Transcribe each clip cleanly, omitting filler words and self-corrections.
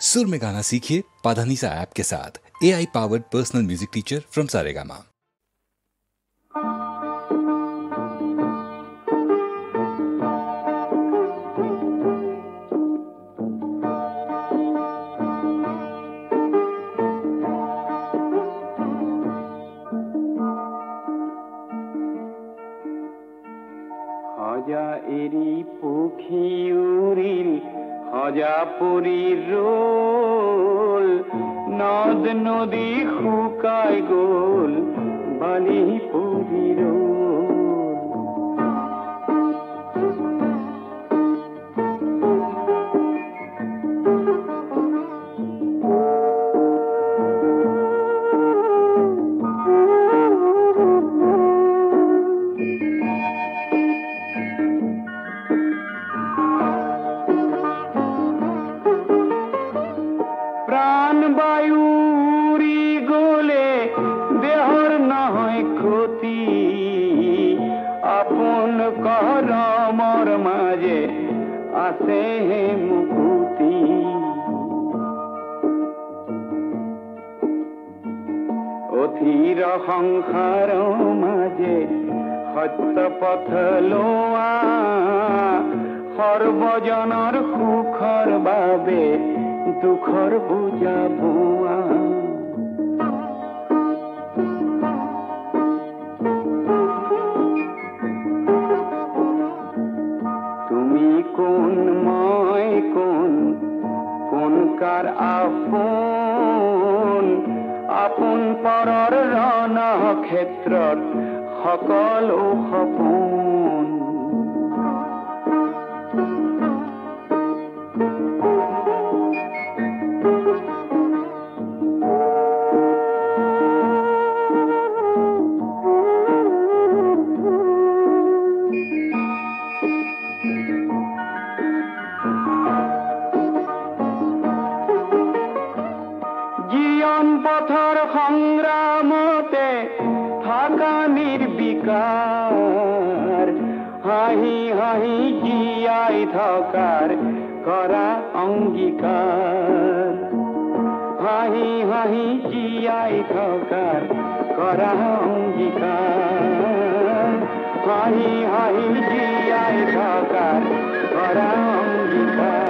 सुर में गाना सीखिए पाधानीसा ऐप के साथ। AI powered personal music teacher from Saregama. हजा एरी पुखी उरिल हजा पुरी रोल नद नदी শুকাই গোল বালি পুরি রোল সংসার মাঝে সত্য পথ লোৱা সৰ্বজনৰ সুখৰ বাবে দুখৰ বুজা বোৱা তুমি কোন মই কোন কোন কাৰ আপোন আপোন পৰৰ ৰণ ক্ষেত্ৰত সকলো সপোন জীয়ন পথৰ সংগ্ৰামতে থাকা নিৰ্বিকাৰ হাঁহি হাঁহি জীয়াই থকাৰ কৰা অংগীকাৰ হাঁহি হাঁহি জীয়াই থকাৰ কৰা অংগীকাৰ হাঁহি হাঁহি জীয়াই থকাৰ কৰা অংগীকাৰ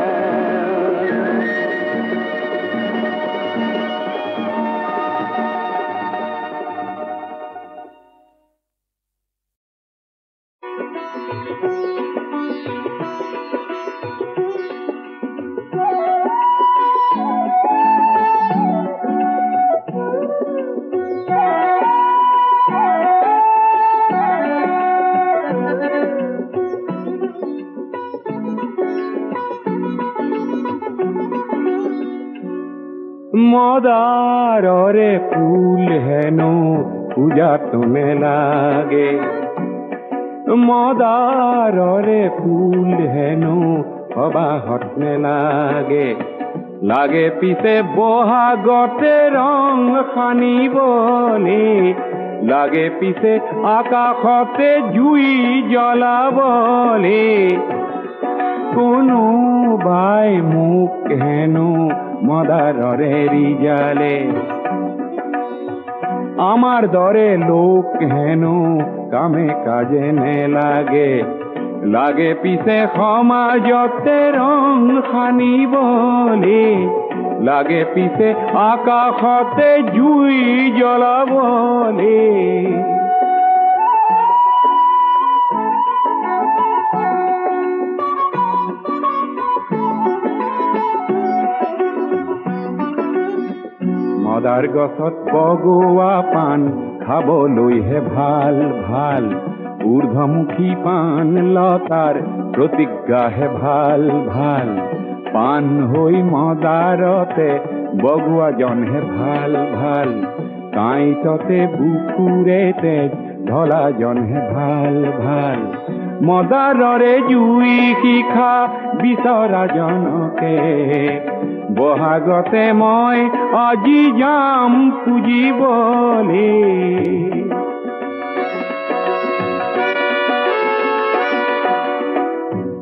মদাৰৰে ফুল হেন পূজা তুমি লাগে মদাৰৰে ফুল হেন সবাহত নেলাগে লাগে পিছে বহাগতে ৰং সানিবলে লাগে পিছে আকাশতে জুই জ্বলাবলে কোনোবাই মোক হেনো মদাররে রিজালে আমার দরে লোক হেন কামে কাজে নে লাগে লাগে পিছে সমাজতে রং সানিবলে লাগে পিছে আকাশতে জুই জ্বলাবলে মদাৰ গছত বগোৱা পাণ খাবলৈহে ভাল ভাল ঊৰ্ধ্বমুখী পাণ লতাৰ প্ৰতিজ্ঞাহে ভাল ভাল পাণ হৈ মদাৰতে বগোৱাজনহে ভাল ভাল কাঁইটতে বুকুৰে তেজ ঢলাজনহে ভাল ভাল মদাৰৰে জুই শিখা বিচৰাজনকে বহাগতে মই আজি যাম পুজিবলে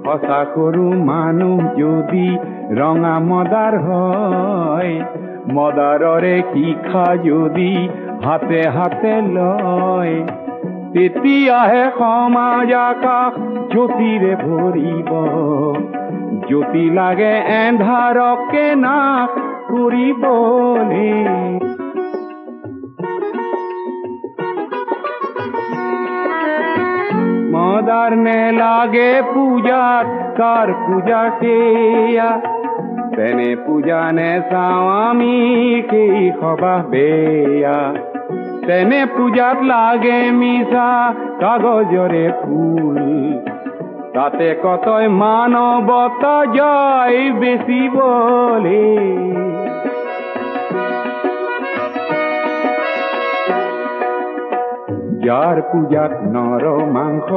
সঁচা কৰো মানুহ যদি ৰঙা মদাৰ হয় মদাৰৰে শিখা যদি হাতে হাতে লয় তেতিয়াহে সমাজ আকাশ জ্যোতিৰে ভৰিব জ্যোতি লাগে এন্ধাৰকে নাশ কৰিবলৈ মদার নে লাগে পূজাত কার পূজা সেয়া তেনে পূজা নে চাওঁ আমি সেই সবাহ বেয়া তেনে পূজাত লাগে মিছা কাগজৰে ফুল তাতে কতই মানৱতা যায় বেচিবলে যার পূজাত নর মাংস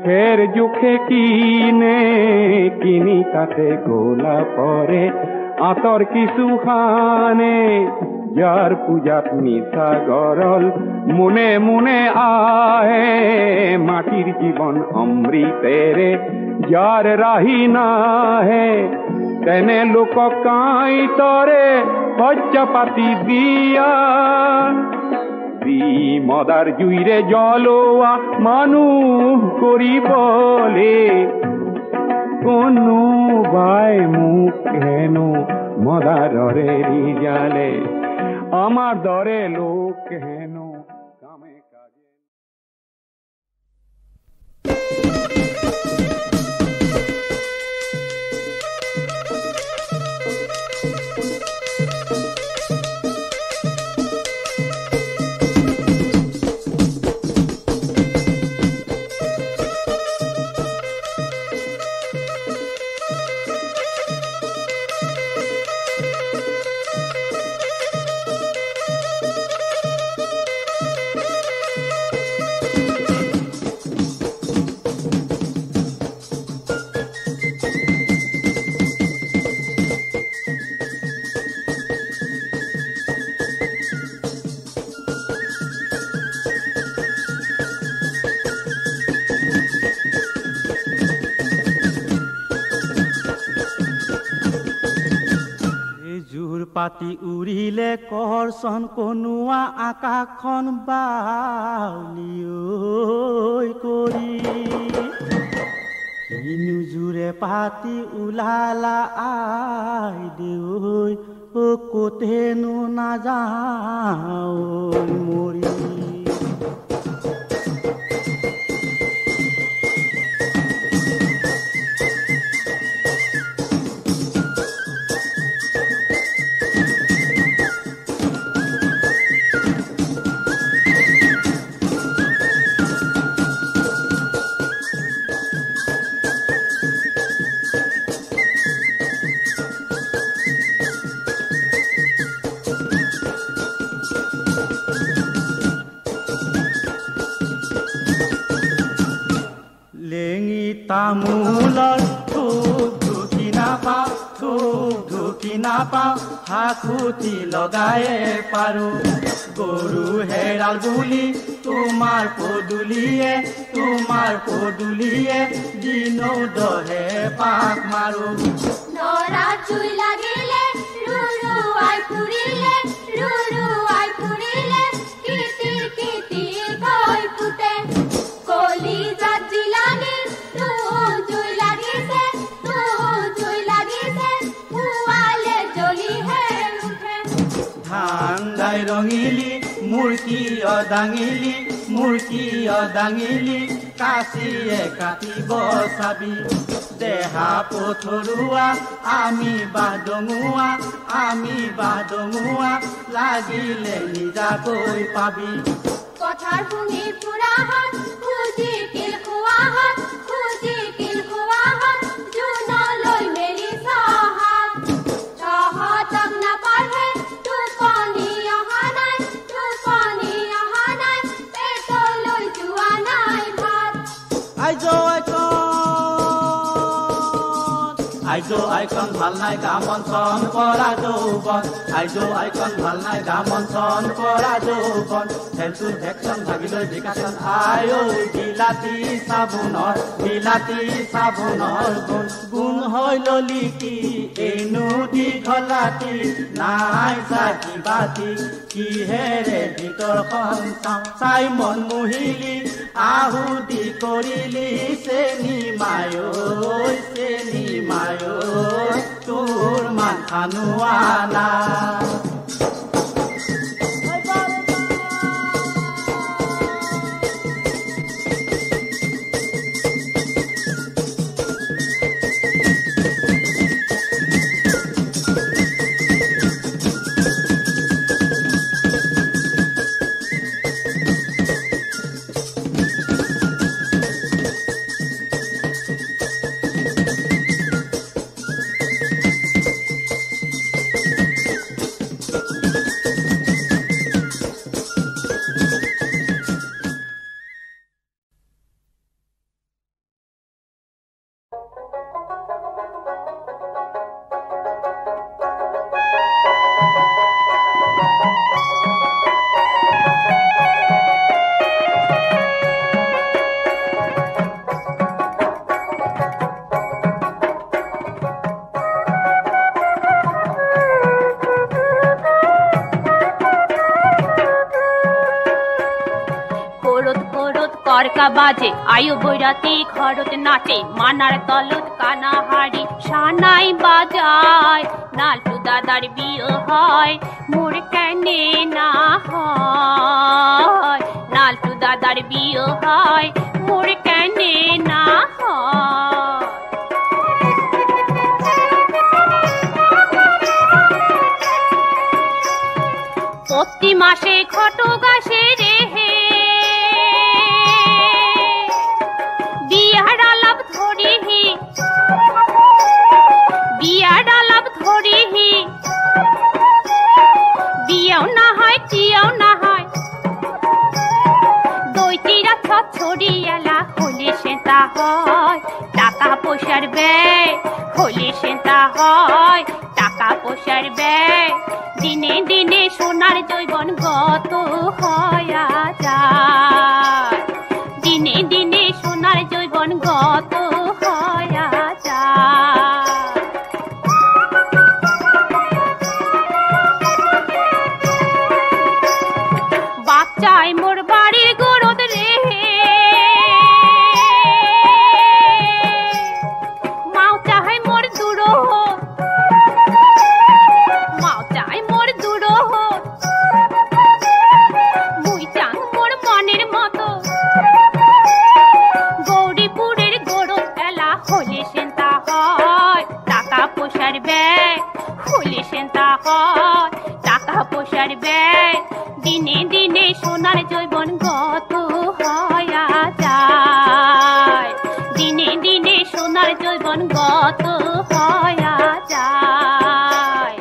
ফের জোখে কিনি তাতে গোলা পরে আতর কিছু খানে যার পূজাত মিছা গরল মনে মনে আহে মাটির জীবন অমৃতেরে যার রাহি নাহে তেনে লোক কাই তরে খরচা পাতি দিয়া মদার জুইরে জলোয়া মানুষ করিবলে কোনো বাই মুখ হেন মদাররে রিজালে আমার দরে লোক হেন কামে কাজে পাতি উৰিলে কৰচন কনুৱা আকাশখন বাউলিঐ কৰি কিনুজুৰে পাতি ওলালা আই দেউঐ ও কোতেনো নাযাওঁ মৰি তামোলৰ ঢুকি নাপাওঁ হাকুতি লগায়ে পাৰোঁ গৰু হেৰাল বুলি তোমাৰ পদূলিয়ে দিনৌ দহে পাক মাৰোঁ নৰা জুই লাগিলে ৰুৰুৱাই ফুৰিলে কিতিৰ গৈ ফুটে কলি জাত জিলানি জুই লাগিছে পুৱালে জ্বলিহে উঠে ধান দাই ৰঙিলি মূৰ্তি অদাঙিলি কাচিয়ে কাটিব চাবি দেহা পথৰুৱা আমি বাদঙুৱা লাগিলে নিজাকৈ পাবি কথাৰ শুনি ফুৰাহত খুজি কিল খোৱাহত জোনলৈ মেলি চহাতক নাপাঢ়ে টোপনি অহা নাই পেটলৈ যোৱা নাই ভাত আইজো আইকন ভাল নাই গামঞ্চন কৰা যৌৱন আইজো আইকন ভাল নাই গামঞ্চন কৰা যৌৱন হেলটো ভেকচন ভাগিলৈ বিকাশন আয়ো বিলাতী চাবোনৰ গুণ হৈ ললি কি এনো দীঘলাতি নাই চাকি বাতি কিহেৰে ভিতৰখন চাই মন মুহিলি আহুতি কৰিলি চেনি মায়ো তোৰ মাথা নোৱানা বাজে আয়ু বৈরাতি ঘরত নাচে মানার তলত কানাহারি সানাই বাজায় নালটু দাদার বিয়ে হয় মোর কেনে না হয় নালটু দাদার বিয়ে হয় মোর কেনে না হয় প্রতি মাসে ঘটক আসে রে বিয়াও না হয় টিয়াও না হয় দইটিরা ছড়িয়ালা হলে সেটা হয় টাকা পয়সার ব্যয় হলে সেটা হয় টাকা পয়সার ব্যয় দিনে দিনে সোনার জৈবন গত হয়া যায় দিনে দিনে সোনার জৈবন গত হয়া যায় বাচ্চাই মোর বাড়ির গরদ রে মাও চাই মোর দূর মুই চাং মোর মনের মতো গৌরীপুরের গরদ এলা হলে সেন্তা হয় টাকা পয়সার ব্যয় হলে সেন্তা হয় টাকা পয়সার ব্যয় দিনে দিনে সোনার জৈবন গত হয়া যায় দিনে দিনে সোনার জৈবন গত হয়া যায়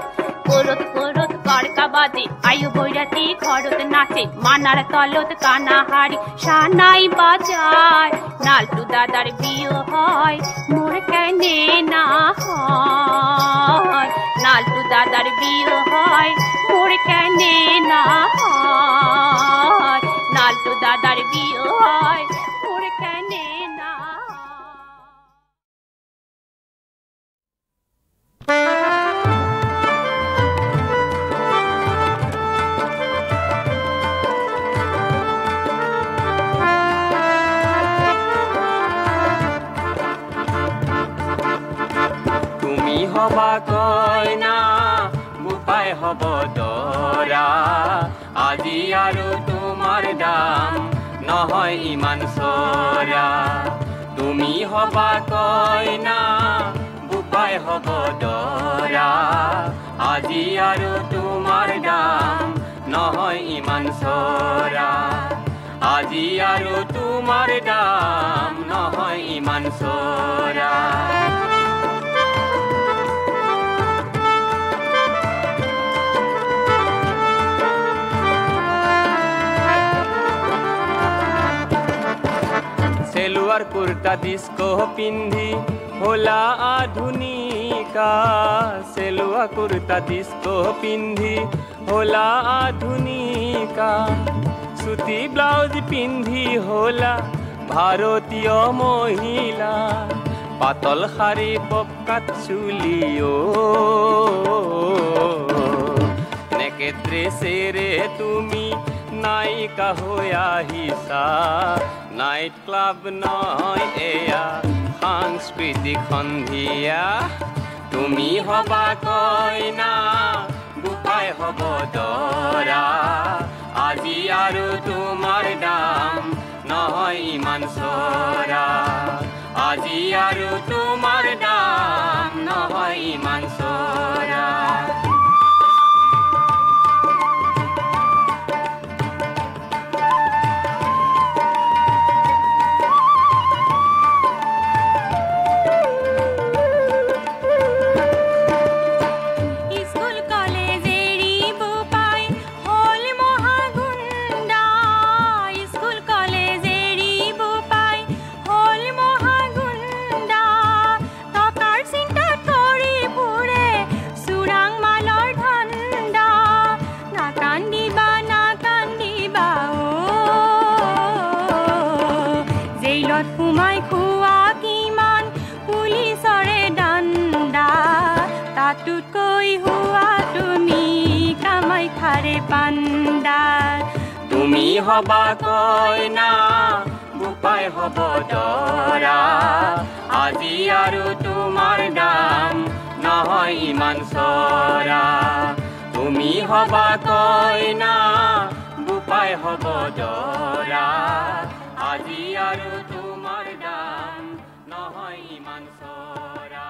করত করত কড়কা বাজে আয়ু বৈরাতি ঘরত নাচে মানার তলত কানাহারি সানাই বাজায় নালটু দাদার বিয়ে হয় মোর কেনে না হয় নালটু দাদার বিয়ে হয় মোর কেনে না হয় নালটু দাদার বিয়ে হয় মোর কেনে না তুমি হবা কইনা বুপাই হব দরা আজি আৰু তোমাৰ দাম নহয় ইমান চৰা তুমি হবা কইনা বুপাই হব দৰা আজি আৰু তোমাৰ দাম নহয় ইমান চৰা আজি আৰু তোমাৰ দাম নহয় ইমান চৰা সেলুয়াৰ কুৰ্তা ডিস্কো পিন্ধি होला আধুনিক আধুনিকা চেলোৱা কুৰ্তা ডিস্কো পিন্ধি होला আধুনিকা সুতি ব্লাউজ পিন্ধি होला ভাৰতীয় মহিলা পাতল শাৰী পকাত চুলিও নেকে ড্ৰেছেৰে তুমি নায়িকা হৈ আহিছা নাইট ক্লাব নহয় এয়া সাংস্কৃতিক সন্ধিয়া তুমি হবা কইনা বুপাই হব দৰা আজি আৰু তোমাৰ দাম নহয় ইমান চৰা আজি আৰু তোমাৰ দাম নহয় ইমান চৰা তুমি হবা কইনা বুপাই হব দৰা আজি আৰু তোমাৰ দাম নহয় ইমান চৰা তুমি হবা কইনা বুপাই হব দৰা আজি আৰু তোমাৰ দাম নহয় ইমান চৰা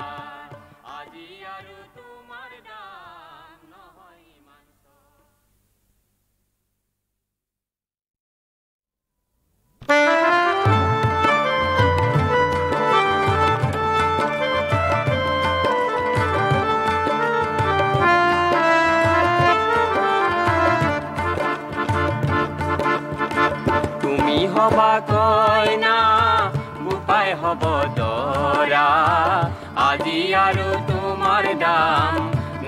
আজি আৰু তোমাৰ দাম নহয় ইমান তুমি হবা কইনা বুপাই হব দৰা আজি আৰু তোমাৰ দাম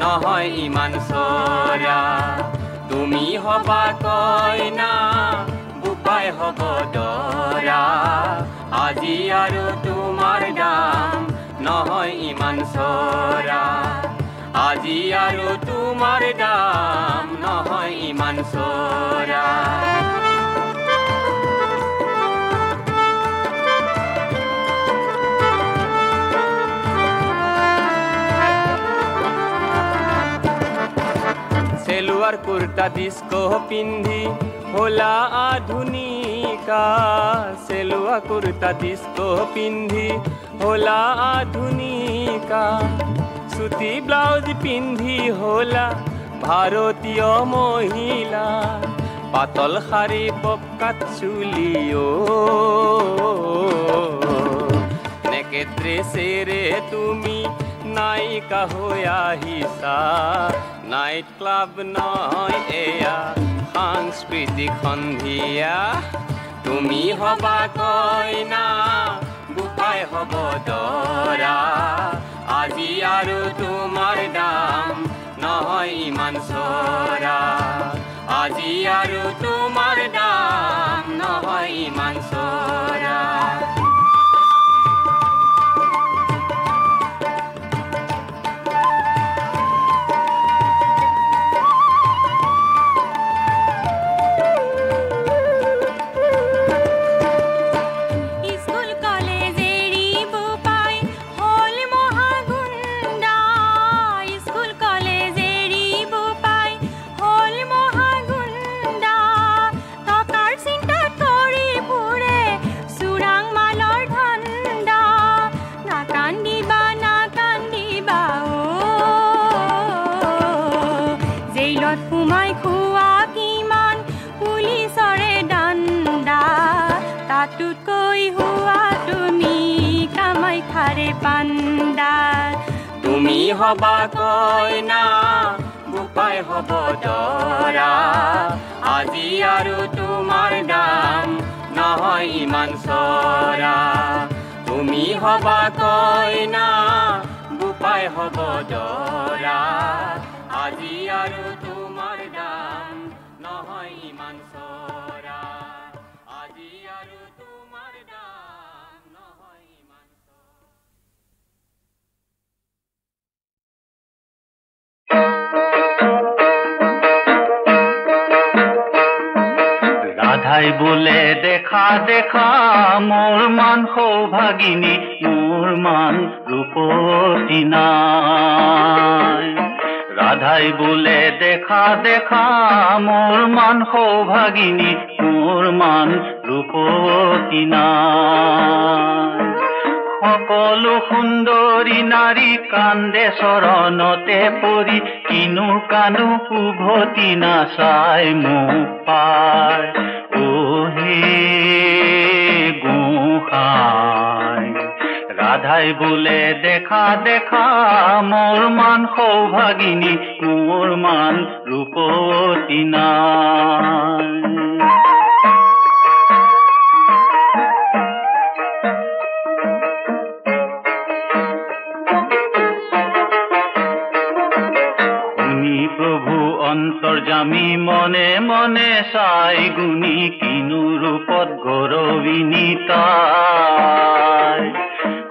নহয় ইমান চৰা তুমি হবা কইনা বুপাই হব দৰা আজি আৰু তোমাৰ দাম নহয় ইমান চৰা আজি আৰু তোমাৰ দাম নহয় ইমান চৰা চেলোৱাৰ কুৰ্তা ডিস্কো পিন্ধি होला আধুনিকা চেলোৱা কুৰ্তা ডিস্কো পিন্ধি होला আধুনিকা সুতি ব্লাউজ পিন্ধি होला ভাৰতীয় মহিলা পাতল শাৰী পকাত চুলিও নেকে ড্ৰেছেৰে তুমি নায়িকা হৈ আহিছা নাইট ক্লাব নহয় এয়া সাংস্কৃতিক সন্ধিয়া তুমি হবা কইনা বুপাই হব দৰা আজি আৰু তোমাৰ দাম নহয় ইমান চৰা আজি আৰু তোমাৰ দাম নহয় ইমান চৰা তুমি হবা কইনা বুপাই হব দৰা আজি আৰু তোমাৰ দাম নহয় ইমান চৰা তুমি হবা কইনা বুপাই বোপাই হব জৰা আজি আৰু তোমাৰ দাম নহয় ইমান চৰা আজি আৰু তোমাৰ দাম নহয় ইমান রাধাই বোলে দেখা দেখা মোর মান সৌভাগিনী মোর মান রূপতী নাই রাধাই বোলে দেখা দেখা মোর মান সৌভাগিনী মোর মান রূপতী নাই সকলো সুন্দৰী নাৰী কান্দে চৰণতে পৰি কিনো কানো উভতি নাচাই মোক পায় ও হে গোসাঁই ৰাধাই বোলে দেখা দেখা মোৰ মান সৌভাগিনী মোৰ মান ৰূপতী নাই অন্তৰ্যামী মনে মনে চাই গুণী কিনো ৰূপত গৌৰৱিনী তাই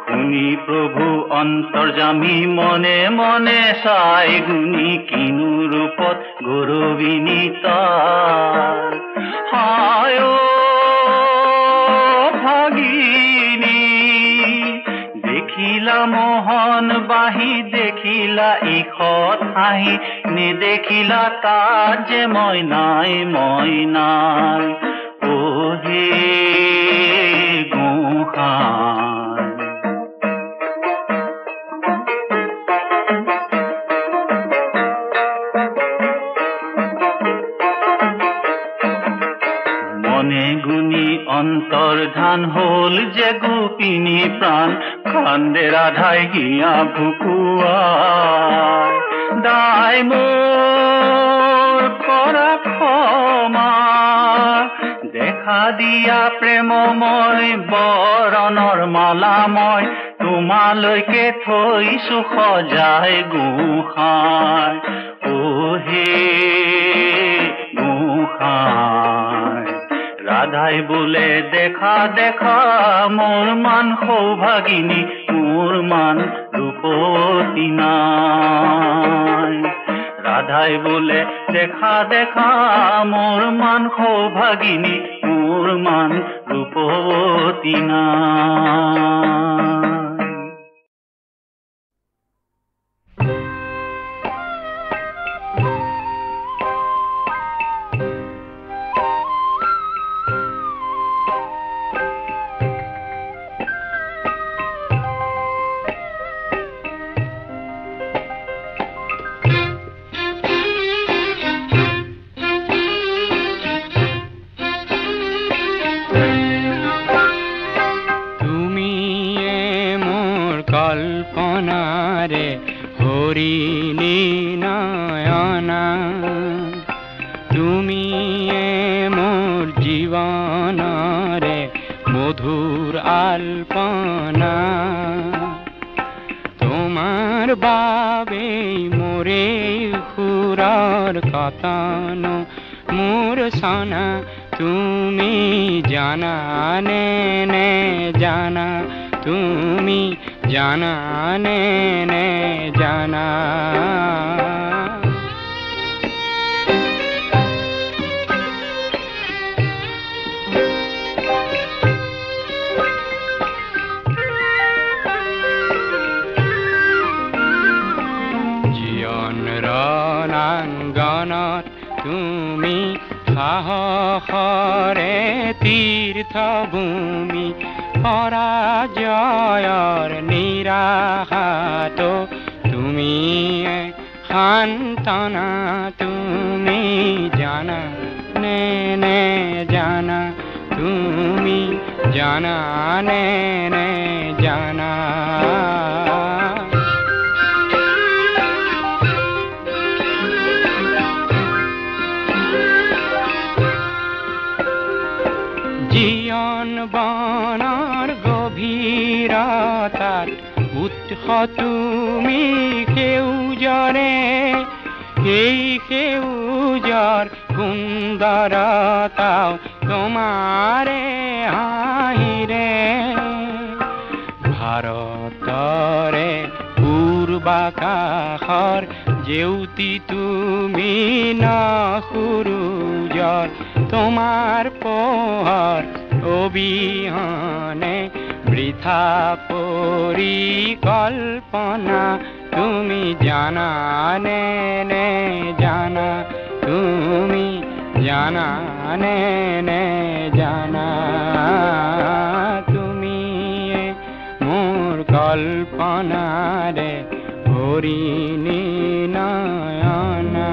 শুনি প্ৰভু অন্তৰ্যামী মনে মনে চাই গুণী কিনো ৰূপত গৌৰৱিনী তাই হায় ও ভাগিনী দেখিলা মোহন বাহি দেখিলা ইখত হাঁহি নেদেখিলা তাত যে মই নাই ও হে গোসাঁই মনে গুণী অন্তৰ্ধান হল যে গোপিনী প্ৰাণ কান্দে ৰাধাই হিয়া ভুকুৱাই দাই মোৰ কৰা ক্ষমা দেখা দিয়া প্ৰেমময় বৰণৰ মালা মই তোমালৈকে থৈছো সজাই গোসাঁই ও হে গোসাঁই ৰাধাই বোলে দেখা দেখা মোৰ মান সৌভাগিনী মোৰ মান ৰূপতী নাই ৰাধাই বোলে দেখা দেখা মোৰ মান সৌভাগিনী মোৰ মান ৰূপতী নাই কল্পনারে হরিণী নয়না তুমি মোর জীবনরে মধুর আলপনা তোমার বাবে মোরে খুরার কতন মোর সনা তুমি জানা নে জানা তুমি জানা নে জানা জীবন রণাঙ্গনত তুমি সাহসৰে তীৰ্থভূমি পৰাজয়ৰ নিৰাশাত তুমি সান্তনা তুমি জানা নে জানা তুমি জানা নে জানা জীবন বনৰ গভীৰতাত উৎস তুমি সেউজৰে এই সেউজৰ সুন্দৰতাও তোমাৰে হাঁহিৰে ভাৰতৰে পূৰ্বাকাশৰ জেউতি তুমি ন সূৰুজৰ তোমাৰ পোহৰ অবিহনে বৃথা পৰিকল্পনা তুমি জানানে নে জানা তুমি জানানে নে জানা তুমি মোৰ কল্পনাৰে হৰিণী নয়না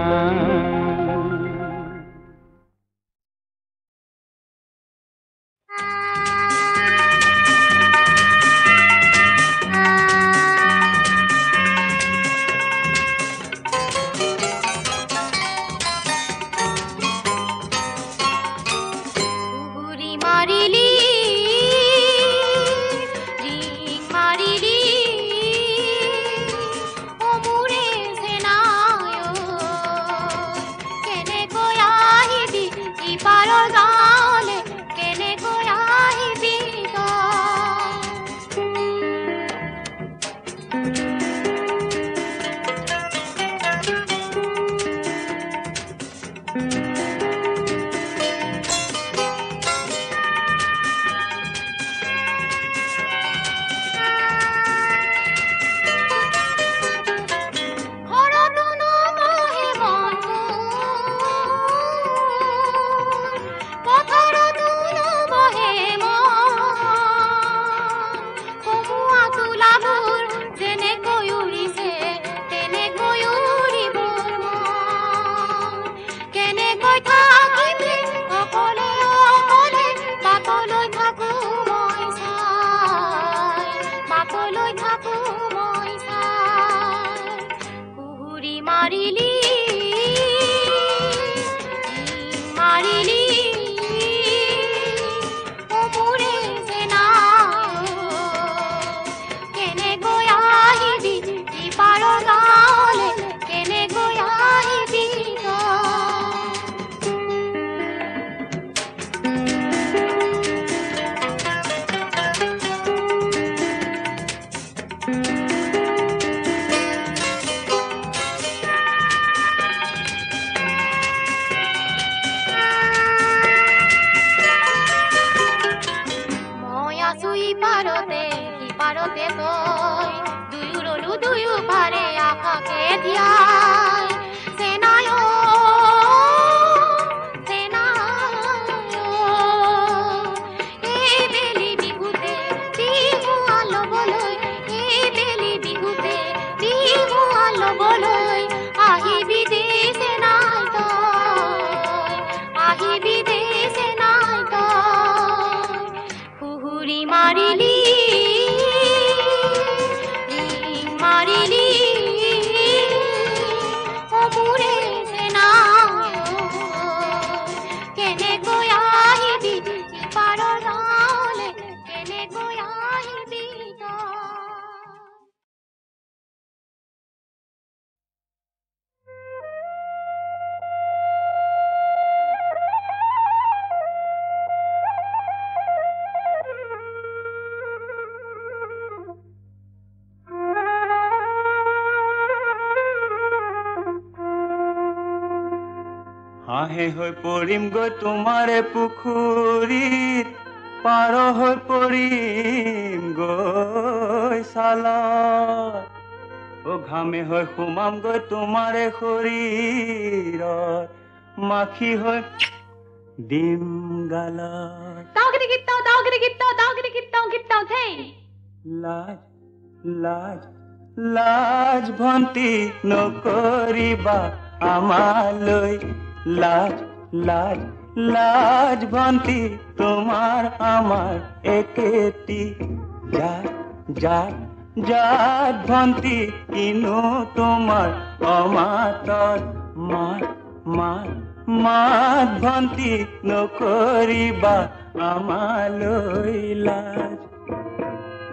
হাঁহে হৈ পৰিম গৈ তোমাৰে পুখুৰীত পাৰ হৈ পৰিম গৈ চালত ঘামে হৈ সোমাম গৈ তোমাৰে শৰীৰত মাখি হৈ দিম গালত লাজ লাজ লাজ ভন্তি নকৰিবা আমালৈ লাজ লাজ লাজ ভন্তি তোমাৰ আমাৰ একেটি জাত জাত জাত ভন্তি কিনো তোমাৰ অমাতত মাত মাত মাত ভন্তি নকৰিবা আমালৈ লাজ